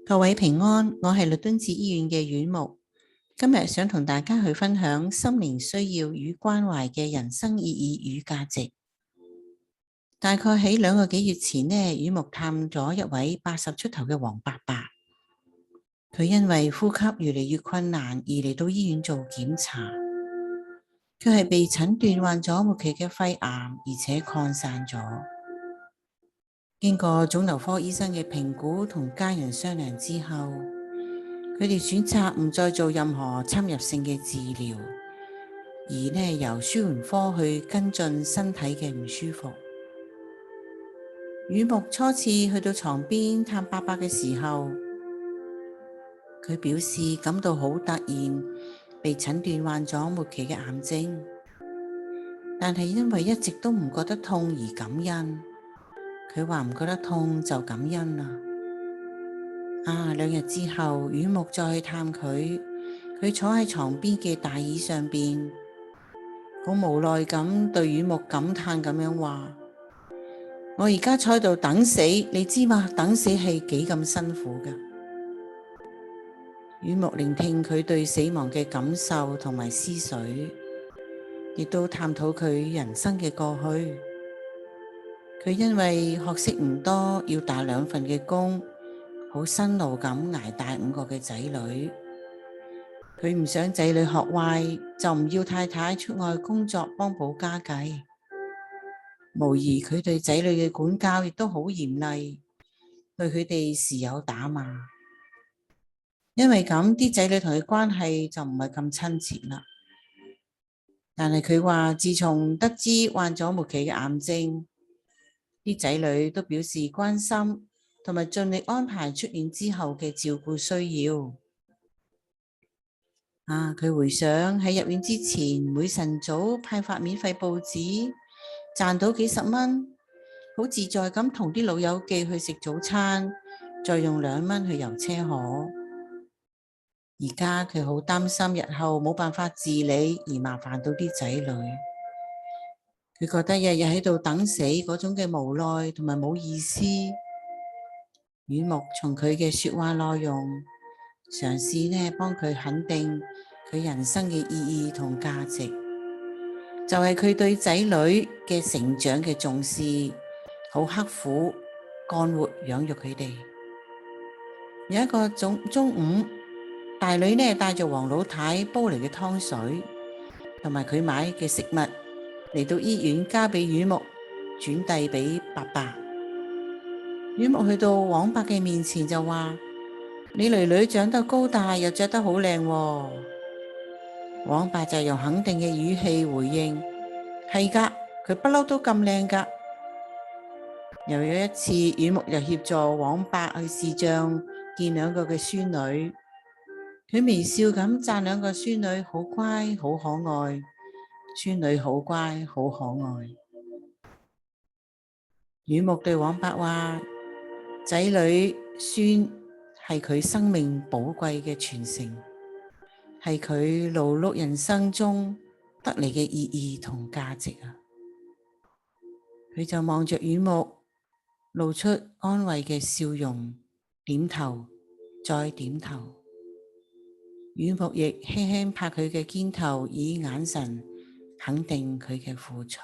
各位平安，我係律敦治醫院嘅院牧，今日想同大家去分享心靈需要與關懷嘅人生意義與價值。大概喺2個幾月前呢，院牧探咗一位80出頭嘅黃伯伯，佢因為呼吸越嚟越困難而嚟到醫院做檢查。佢係被診斷患咗末期嘅肺癌，而且擴散咗。經過腫瘤科醫生嘅評估同家人商量之後，佢哋選擇唔再做任何侵入性嘅治療，而由舒緩科去跟進身體嘅唔舒服。院牧初次去到床邊探伯伯嘅時候，佢表示感到好突然被診斷患咗末期嘅癌症，但係因為一直都唔覺得痛而感恩。佢話唔覺得痛就感恩啦。2日之後，院牧再去探佢，佢坐喺床邊嘅大椅上邊，好無奈咁對院牧感嘆咁樣話：我而家坐喺度等死，你知嘛？等死係幾咁辛苦㗎。院牧聆聽佢對死亡嘅感受同埋思緒，亦都探討佢人生嘅過去。佢因為學識唔多，要打2份嘅工，好辛勞咁捱大5個嘅仔女。佢唔想仔女學壞，就唔要太太出外工作幫補家計。無疑佢對仔女嘅管教亦都好嚴厲，對佢哋時有打罵。因為咁，啲仔女同佢關係就唔係咁親切啦。但係佢話，自從得知患咗末期嘅癌症，啲仔女都表示關心，同埋盡力安排出院之後嘅照顧需要。佢回想喺入院之前，每晨早派發免費報紙，賺到幾十蚊，好自在咁同啲老友記去食早餐，再用2蚊去遊車河。而家佢好擔心日後冇辦法自理而麻煩到啲仔女，佢覺得日日喺度等死嗰種嘅無奈同埋冇意思。院牧從佢嘅說話內容，嘗試幫佢肯定佢人生嘅意義同價值，就係佢對仔女嘅成長嘅重視，好刻苦幹活養育佢哋。有一個中午，大女帶着黃老太煲嚟嘅湯水，同埋佢買嘅食物嚟到醫院交俾院牧，轉遞俾伯伯。院牧去到黃伯嘅面前就話：你囡囡長得高大又着得好靚喎。黃伯就用肯定嘅語氣回應：係噶，佢不嬲都咁靚噶。又有一次，院牧又協助黃伯去視像見2個嘅孫女，佢微笑咁讚2個孫女好乖好可愛，孫女好乖好可愛。院牧對黃伯話：仔女孫係佢生命寶貴嘅傳承，係佢勞碌人生中得嚟嘅意義同價值啊！佢就望着院牧，露出安慰嘅笑容，點頭再點頭。院牧亦輕輕拍佢嘅肩頭，以眼神肯定佢嘅付出。